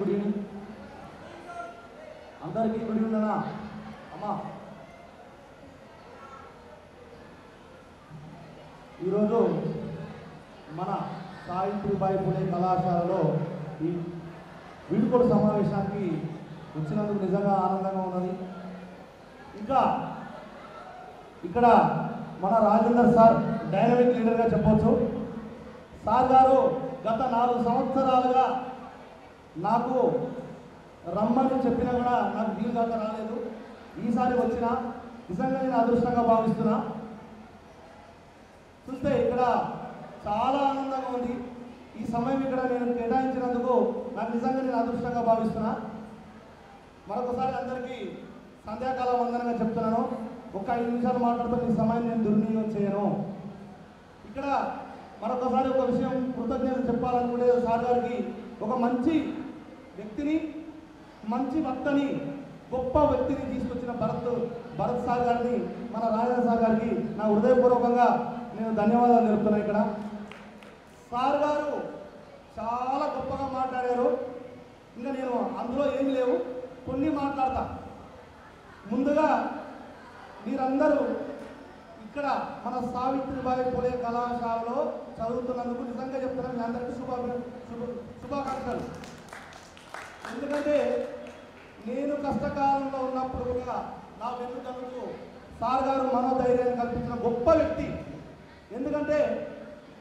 Good evening అందరికీ. Good evening అన్నా అమ్మా. ఈరోజు మన సావిత్రిబాయి పూలే కళాశాలలో ఈ వీడుకోలు సమావేశానికి వచ్చినందుకు నిజంగా ఆనందంగా ఉన్నది. ఇంకా ఇక్కడ మన రాజేందర్ సార్ డైనమిక్ లీడర్గా చెప్పవచ్చు. సార్ గారు గత 4 సంవత్సరాలుగా నాకు రమ్మని చెప్పినా కూడా నాకు వీలు కాక రాలేదు. ఈసారి వచ్చిన నిజంగా నేను అదృష్టంగా భావిస్తున్నా. చూస్తే ఇక్కడ చాలా ఆనందంగా ఉంది. ఈ సమయం ఇక్కడ నేను కేటాయించినందుకు నాకు నిజంగా నేను అదృష్టంగా భావిస్తున్నా. మరొకసారి అందరికీ సంధ్యాకాల వందనంగా చెప్తున్నాను. ఒక 5 నిమిషాలు మాట్లాడుతూ ఈ సమయం నేను దుర్వినియోగం చేయను. ఇక్కడ మరొకసారి ఒక విషయం కృతజ్ఞత చెప్పాలనుకునే సార్ గారికి, ఒక మంచి వ్యక్తిని, మంచి వక్తని, గొప్ప వ్యక్తిని తీసుకొచ్చిన భరత్ సార్ గారిని, మన రాజేంద్ర సార్ గారికి నా హృదయపూర్వకంగా నేను ధన్యవాదాలు తెలుపుతున్నాను. ఇక్కడ సార్ గారు చాలా గొప్పగా మాట్లాడారు. ఇంకా నేను అందులో ఏమి లేవు, కొన్ని మాట్లాడతా. ముందుగా మీరందరూ ఇక్కడ మన సావిత్రిబాయి పూలే కళాశాలలో చదువుతున్నందుకు నిజంగా చెప్తున్నాను, మీ అందరికీ శుభాకాంక్షలు. ఎందుకంటే నేను కష్టకాలంలో ఉన్నప్పుడు కూడా నా వెన్నుదన్నుకు సార్ గారు మనోధైర్యాన్ని కల్పించిన గొప్ప వ్యక్తి. ఎందుకంటే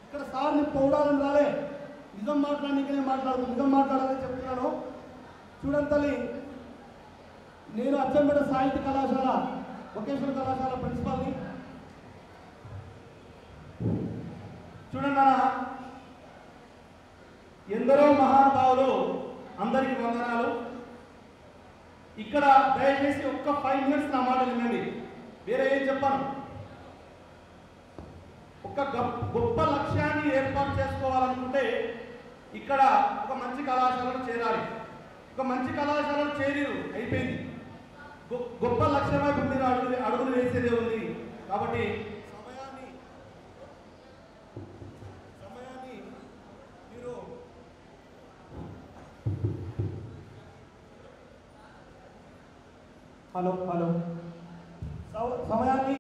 ఇక్కడ సార్ని పొగడాలని రాలే, నిజం మాట్లాడడానికే మాట్లాడుతూ నిజం మాట్లాడాలని చెప్తున్నాను. చూడండి తల్లి, నేను అచ్చంపేట సాహిత్య కళాశాల వొకేషనల్ కళాశాల ప్రిన్సిపాల్ని. చూడండి అన్న, ఎందరో మహానుభావులు, అందరికీ వందనాలు. ఇక్కడ దయచేసి ఒక్క 5 మినిట్స్ నా మాట వినండి, వేరే ఏం చెప్పాను. ఒక గొప్ప లక్ష్యాన్ని ఏర్పాటు చేసుకోవాలనుకుంటే ఇక్కడ ఒక మంచి కళాశాలలో చేరాలి. ఒక మంచి కళాశాలలో చేరిరు అయిపోయింది. గొప్ప లక్ష్యం వైపు మీరు అడుగులు వేసేదే ఉంది. కాబట్టి సమయాన్ని మీరు హలో సమయాన్ని